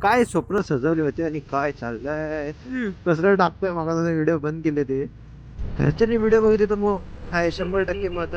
काय स्वप्न सजवले होते आणि काय चाललंय कसलं टाकतोय मग व्हिडिओ बंद केले ते घरच्यांनी व्हिडिओ बघितले तर मग हाय 100% मत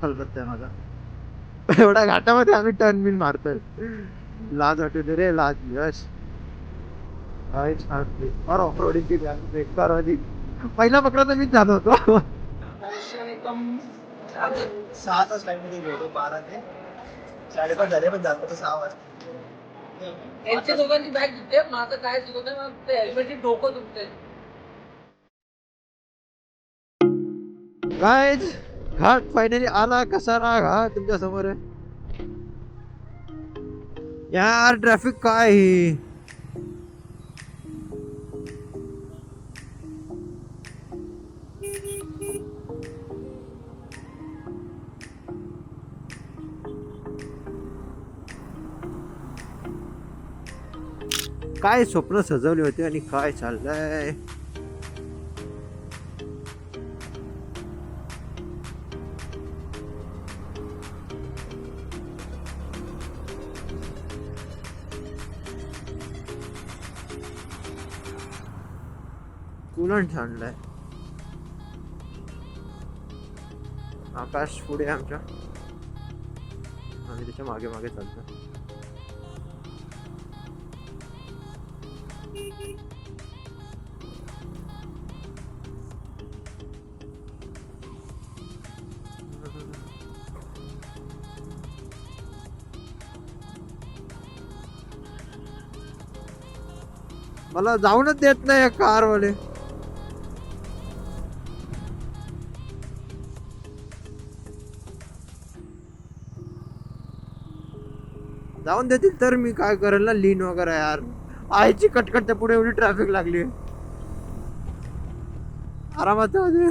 हलकत आहे माझा एवढ्या घाटामध्ये आम्ही टर्न बिन मारतोय लाज वाटते रे लाज यश काय छान और ऑफरोडिंग बेकार वाली पहिला पकडा तर मीच झालो होतो एकदम 6 तास लाईन मध्ये गेलो 12 ते 5:30 झाले पण जातो तर 6 वाजता यांच्या दोघांची बॅग घेते माझं काय चुकत मग ते हेल्मेटची डोकं दुखते काय घाट फायनली आला कसा राहा तुमच्या समोर आहे यार ट्रॅफिक काय ही काय स्वप्न सजवले होते आणि काय चाललंय कुलंट आणलाय आकाश पुढे आमच्या आम्ही त्याच्या मागे मागे चालतो मला जाऊनच देत नाही कार वाले जाऊन देतील तर मी काय करेल ना लीन वगैरे यार आईची कटकट पुढे एवढी ट्रॅफिक लागली आरामात जाऊ दे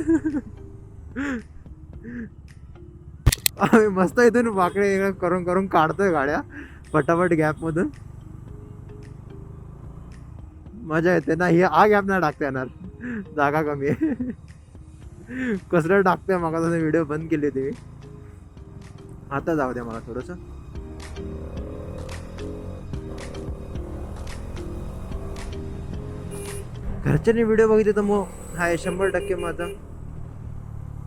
आम्ही मस्त इथून वाकडे करून करून काढतोय गाड्या पटापट गॅप मधून मजा येते ना ही हा गॅप नाही टाकता येणार जागा कमी आहे कसलं टाकतोय मग व्हिडिओ बंद केली होती मी आता जाऊ द्या मला थोडस घरच्यांनी व्हिडिओ बघितले तर मग हाय 100% माझा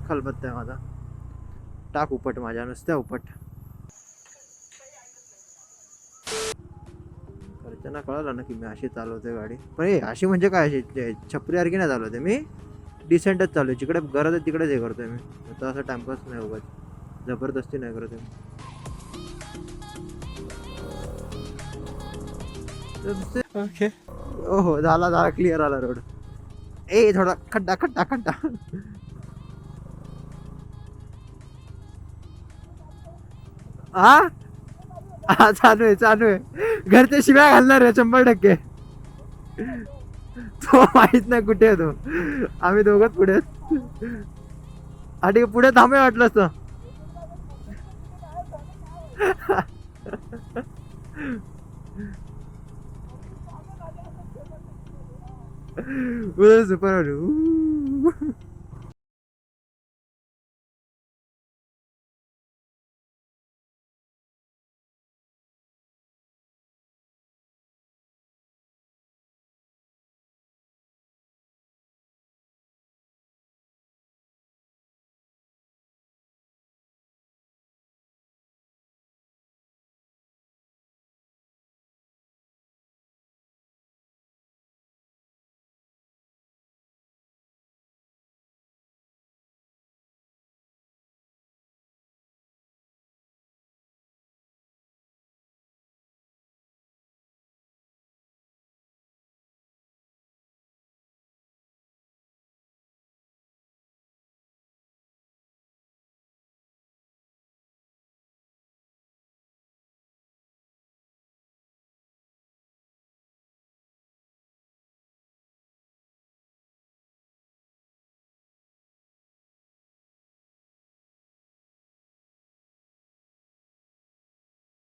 खलबत्ता आहे माझा टाक उपट माझ्या नुसत्या उपट घरच्यांना कळलं ना की मी अशी चालवते गाडी पण हे अशी म्हणजे काय अशी छपरीसारखी नाही चालवते मी डिसेंटच चालू जिकडे गरज आहे तिकडेच हे करतोय मी आता असं टाइमपास नाही उगाच जबरदस्ती नाही करत ओके हो झाला झाला क्लिअर आला रोड ए थोडा खड्डा खड्डा खड्डा हा चालू आहे घरच्या शिव्या घालणार आहे 100% तो माहित नाही कुठे आहे तो आम्ही दोघंच पुढे हा ठीक पुढे थांबे वाटलं असतं सुपर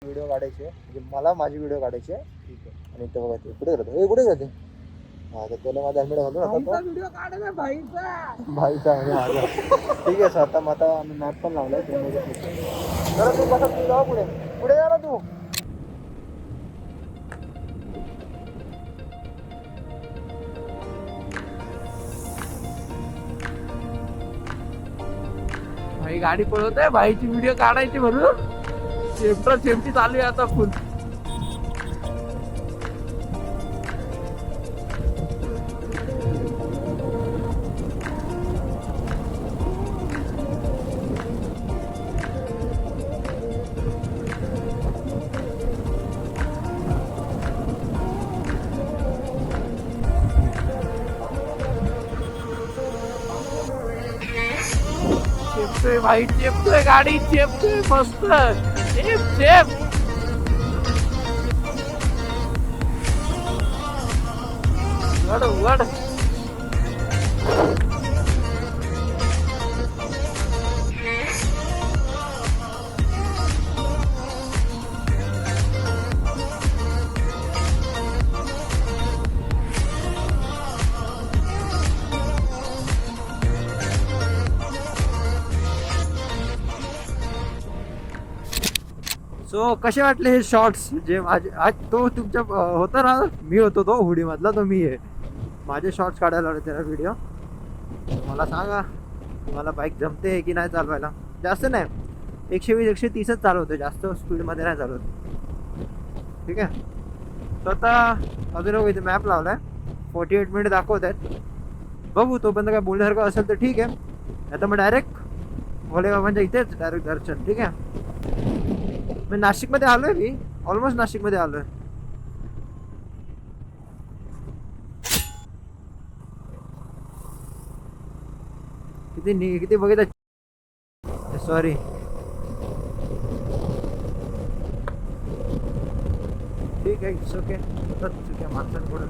व्हिडिओ काढायचे म्हणजे मला माझी व्हिडिओ काढायचे ठीक आहे आणि तो बघा कुठे करतो हे कुठे जाते हा तर त्याला माझा हेल्मेट घालून आता व्हिडिओ काढा भाईचा भाईचा म्हणजे माझा ठीक आहे सर आता आम्ही मॅप पण लावलाय जरा तू कसा तू जा पुढे पुढे जा ना तू गाडी पळवतोय भाईची व्हिडिओ काढायची म्हणून चेमटी चालू आहे आता फुल. चेपतोय भाई, चेपतोय गाडी, चेपतोय मस्त. चेप वड वड. सो कसे वाटले हे शॉर्ट्स जे माझे आज तो तुमच्या होता ना, मी होतो तो हुडी मधला, तो मी आहे. माझे शॉर्ट्स काढायला होते त्याला व्हिडिओ. मला सांगा तुम्हाला बाईक जमते की नाही चालवायला. जास्त नाही, 120-130च चालवतो, जास्त स्पीडमध्ये नाही चालवत. ठीक आहे. तर आता अजून इथे मॅप लावलाय, 48 मिनिट दाखवत आहेत. बघू तोपर्यंत काय बोलण्यासारखं असेल तर ठीक आहे, आता मग डायरेक्ट भोलेबाबांच्या इथेच डायरेक्ट दर्शन. ठीक आहे. मी नाशिकमध्ये आलोय, मी ऑलमोस्ट नाशिकमध्ये आलोय. किती बघितलं, सॉरी. ठीक आहे, इट्स ओके. ठीक आहे, माणसांकडून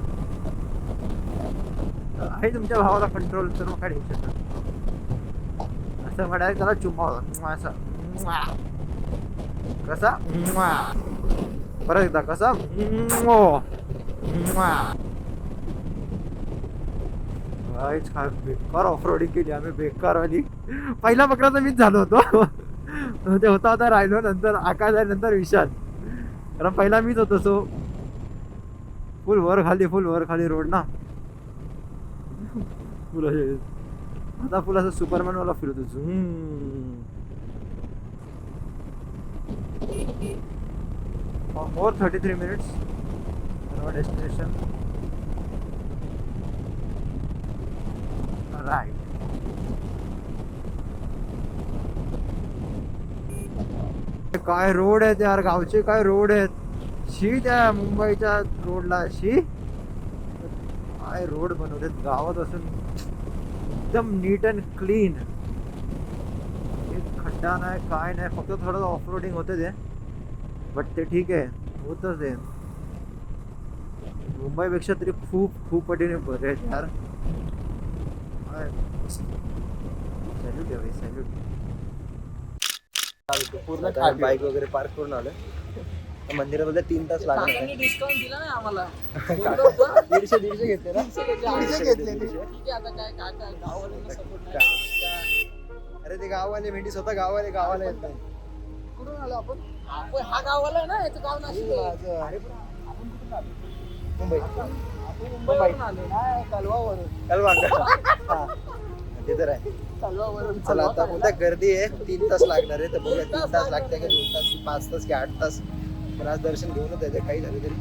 आहे तुमच्या भावाला कंट्रोल, तर मग काय टेन्शन नाही. असं मग डायरेक्ट त्याला चुम्मा असं कसा परत एकदा कसा बेकार ऑफ रोडिंग केली आम्ही, बेकार वाली. पहिला पकडाचा मीच झालो होतो. ते होता राहिलो, नंतर आकाश आहे, नंतर विशाल. कारण पहिला मीच होतो. सो फुल वर खाली रोड ना, फुल आता फुल असं सुपरमॅन वाला फिरतो. more 33 minutes in our destination. Right. काय रोड आहेत यार, गावचे काय रोड आहेत. शी त्या मुंबईच्या रोडला शी काय रोड बनवलेत गावात असून, एकदम नीट अँड क्लीन. एक खड्डा नाही, काय नाही, फक्त थोडं ऑफ रोडिंग होते ते, बट ते ठीक आहे, होतच आहे. मुंबईपेक्षा तरी खूप पटीने बरे आहेत यार. सॅल्यूट आहे भाई, सॅल्यूट. पूर्ण बाईक वगैरे पार्क करून आलोय. मंदिरामध्ये 3 तास लागले. डिस्काउंट दिला नाही आम्हाला. 150 घेतले ना, 150 घेतले. अरे ते गाववाले भेंडी स्वतः गावाला येत नाही. कुठून आलो आपण? हा गाववाला आहे ना, याचं गाव नाशिक आहे. मुंबई. मुंबईवरून आलो. कलवा ते तर आहे. चला आता उद्या गर्दी आहे, 3 तास लागणार आहे. तर बघूया 3 तास लागते का, 2 तास की 5 तास की 8 तास. पण आज दर्शन घेऊनच आहे, काही झालं तरी.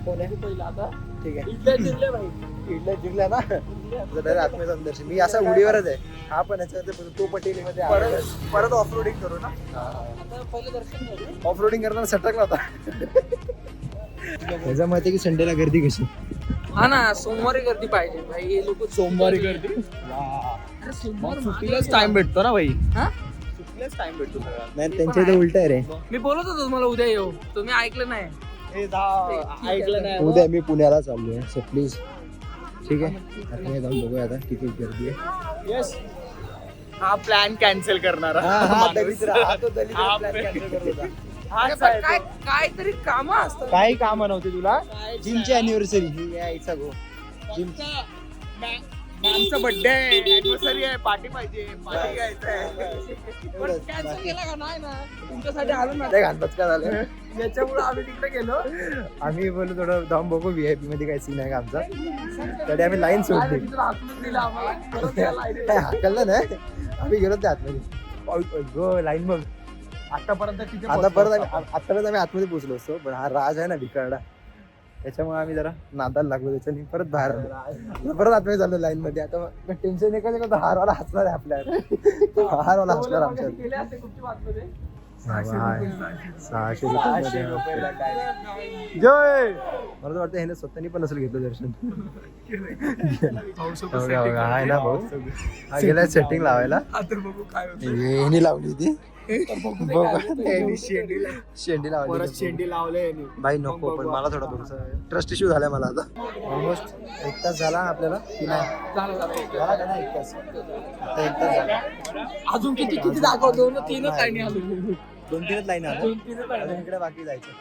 कोण आहे पहिला आता? ठीक आहे, इडल्या जिंकल्या ना, डायरेक्ट आत्मे जाऊन दर्शन. मी असा उडीवरच आहे. हा पण याच्यामध्ये तो पटेली मध्ये परत ऑफ रोडिंग करू ना. आता पहिलं दर्शन घेऊ. ऑफ रोडिंग करताना सटकला होता. त्याचा माहिती की संडेला गर्दी कशी. हा ना, सोमवारी गर्दी पाहिजे भाई. हे लोक सोमवारी गर्दी, अरे सोमवार सुट्टीलाच टाइम भेटतो ना भाई. हा, सुट्टीलाच टाइम भेटतो सगळा. नाही, त्यांच्या इथे उलट आहे रे. मी बोलत होतो तुम्हाला उद्या येऊ, तुम्ही ऐकलं नाही. ऐकलं नाही. उद्या मी पुण्याला चाललोय, सो प्लीज. ठीक आहे, आता जाऊन बघूया आता किती गर्दी आहे. यस, हा प्लॅन कॅन्सल करणारा काहीतरी काम असतात. काही काम नव्हते तुला. जिमची अॅनिव्हर्सरी ही यायचा गो. आमचा बर्थडे आहे, अॅनिव्हर्सरी आहे, पार्टी पाहिजे, पार्टी घ्यायचं कॅन्सल केला का नाही ना, तुमच्यासाठी आलो ना. घाणपचका झालं. याच्यामुळे आम्ही तिकडे गेलो. आम्ही बोललो थोडं जाऊन बघू VIP मध्ये काय सीन आहे का आमचा. तरी आम्ही लाईन सोडली. हाकलून दिलं आम्हाला. परत त्या line मध्ये. हाकललं नाही, आम्ही गेलो त्या आतमध्ये. लाईन बघ. आतापर्यंत तिथे आता परत आतापर्यंत आम्ही आतमध्ये पोहोचलो असतो, पण हा राज आहे ना भिकारडा, त्याच्यामुळे आम्ही जरा नादाला लागलो त्याच्यानी परत बाहेर आलो. परत आतमध्ये चाललो लाईन मध्ये. आता टेन्शन नाही का, हारवाला हसणार आहे आपल्याला. हारवाला हसणार आमच्या. ₹600 जय. मला तर वाटतं ह्याने स्वतःनी पण नसेल घेतलं दर्शन. आहे ना भाऊ, हा गेला सेटिंग लावायला. ह्यानी लावली होती शेंडी लावली. शेंडी लावले भाई नको, पण मला थोडा थोडासा ट्रस्ट इश्यू झालाय मला. आता ऑलमोस्ट 1 तास झाला आपल्याला की नाही झाला का नाही? 1 तास, आता 1 तास झाला. अजून किती दाखवतो? 3च लाईनी अजून. 2-3 लाईन अजून इकडे बाकी जायचं.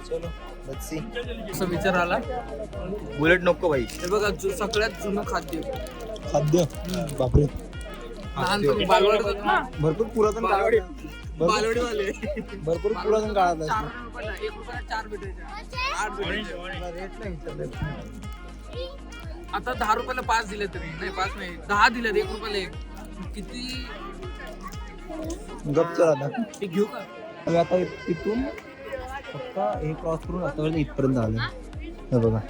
चलो लेट्स सी. असं विचार आला, बुलेट नको भाई. हे बघा सगळ्यात जुनं खाद्य. बापरे, लहानपणी बालवाडीत होतो ना, भरपूर पुरातन बालवाडी काळात, बालवाडीवाले भरपूर पुरातन काळात. 4 रुपयाला 1 रुपयाला 4 भेटायचे, 8 भेटायचे. रेट नाही विचारले. आता 10 रुपयाला 5 दिले तरी नाही, 5 नाही 10 दिले 1 रुपयाला 1. किती गप्प चला आता. हे घेऊ का? आम्ही आता इथून फक्त हे क्रॉस करून आता इथपर्यंत आलो. हे बघा,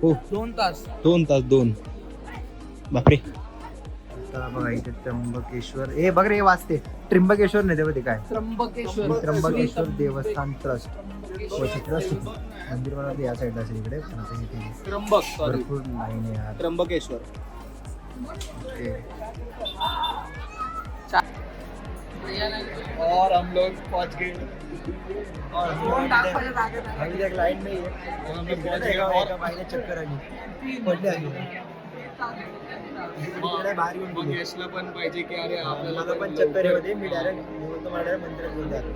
हो 2 तास. 2 तास 2. बापरे. आता बघा इथे त्र्यंबकेश्वर, हे बघ रे, हे वाचते त्र्यंबकेश्वर नाही ते काय, त्र्यंबकेश्वर देवस्थान ट्रस्ट. ट्रस्ट मंदिर मला या साईडला असेल इकडे, पण आता इथे त्र्यंबक भरपूर लाईन आहे यार. त्र्यंबकेश्वर. और हम लोग पहुंच गए. अभी तक लाइन में ही है. हम लोग पहुंच गए और बाहर चक्कर आली पडले आली. इकडे बाहेर येऊन मग यशला पण पाहिजे की अरे आपल्याला मला पण चक्कर होते. मी डायरेक्ट मंदिरात घेऊन जातो.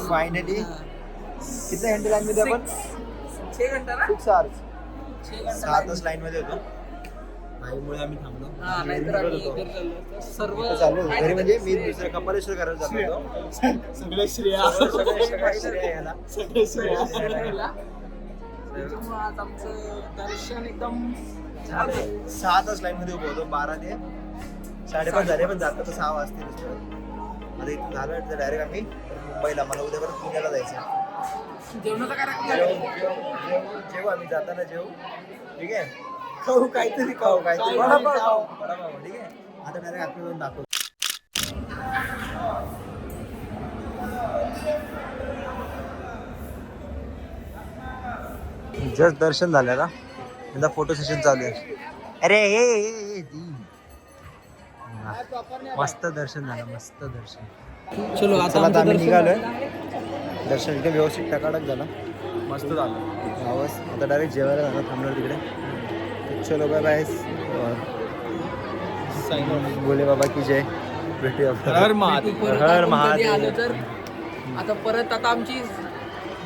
फायनली किती घंटे लाईन मध्ये आपण? 6 घंटा ना? 6 आवर्स. 7च लाईन मध्ये होतो. भाईमुळे आम्ही थांबलो. हा, नाहीतर आम्ही इकडे चाललो असतो. सर्व चालू घरी म्हणजे मी दुसऱ्या कपालेश्वर करायला चाललो होतो. सगळे श्रेया याला त्याच्यामुळे आज आमचं दर्शन एकदम 7च लाईन मध्ये उभं होतो. 12 ते 5:30 झाले, पण जाता तर 6 वाजतील. आता इथं झालं तर डायरेक्ट आम्ही मुंबईला. मला उद्या परत पुण्याला जायचं. जेवणाचा कार्यक्रम जेवू आम्ही जाताना जेवू, ठीक आहे. खाऊ काहीतरी काहीतरी वडापाव खाऊ. ठीक आहे. आता डायरेक्ट आतमध्ये जाऊन दाखवतो. जस्ट दर्शन झालं का, आता फोटो सेशन चालू आहे. अरे हे मस्त दर्शन झालं, मस्त दर्शन. चलो आता आम्ही निघालोय. दर्शन एकदम व्यवस्थित टकाटक झालं, मस्त झालं. आवाज आता डायरेक्ट जेवायला जाणार, थांबणार तिकडे. चलो बाय बाय. बोले बाबा की जय. भेटूया. हर महादेव. हर महादेव. आलो तर आता परत आता आमची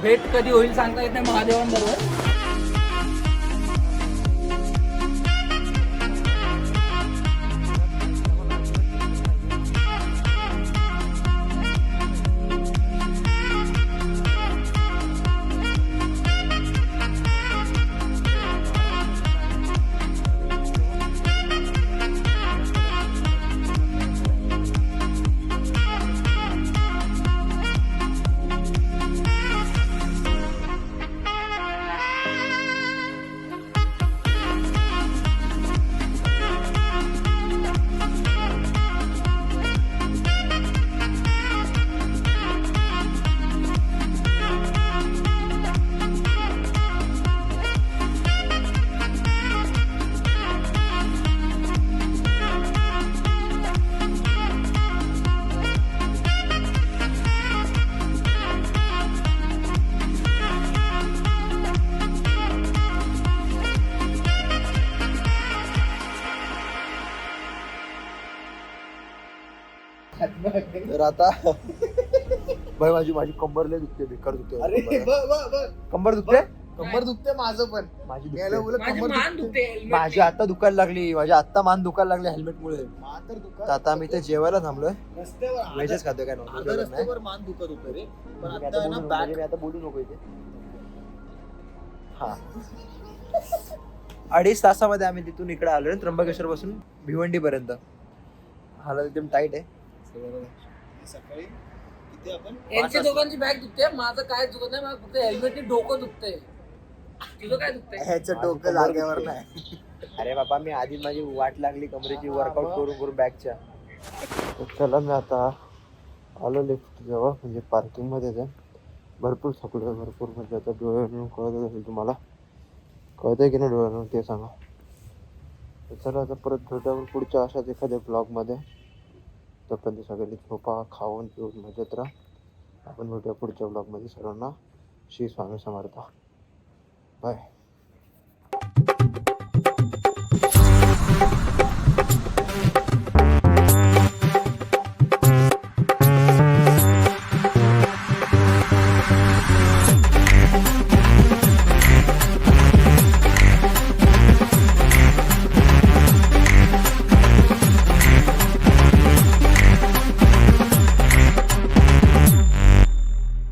भेट कधी होईल सांगता येत नाही महादेवांबरोबर. तर आता बाई माझी माझी कंबर लय दुखते, बेकार दुखते. अरे कंबर दुखते, कंबर दुखते माझं पण. माझी याला दुखते. बोलत माझी कंबर मान दुखते. दुखते helmet माझी आता दुखायला लागली, माझी आता मान दुखायला लागली हेल्मेट मुळे. मान तर तर दुखत. आता आम्ही ते जेवायला थांबलोय, रस्त्यावर व्हेजच खातोय काय अर्धा नव्हतं रस्त्यावर मान दुखत होतं रे. पण मी आता आहे ना बॅक मी आता बोलू नको इथे. हा 2.5 तासामध्ये आम्ही तिथून इकडे आलोय, त्र्यंबकेश्वर पासून भिवंडी पर्यंत. हालत एकदम टाईट आहे. सकाळी किती आपण यांच्या दोघांची बॅग दुखते, माझं काय दुखत नाही, मला फक्त हेल्मेटने डोकं दुखतंय. तुझं काय दुखतंय? ह्याचं माझं डोकं कंबर जागेवर दुखते. नाही. अरे बाबा मी आधी माझी वाट लागली कमरेची वर्कआउट करून करून बॅगच्या. चला मी आता आलो लिफ्ट जवळ, म्हणजे पार्किंग मध्ये आहे. भरपूर थकलोय, भरपूर. म्हणजे आता डोळ्यावरून कळत असेल तुम्हाला, कळतंय की नाही डोळ्यावरून ते सांगा. तर चला आता परत भेटू आपण पुढच्या अशाच एखाद्या ब्लॉगमध्ये. तोपर्यंत सगळ्यांनी झोपा, खाऊन पिऊन मजेत राहा. आपण भेटूया पुढच्या ब्लॉगमध्ये. सर्वांना श्री स्वामी समर्थ. बाय.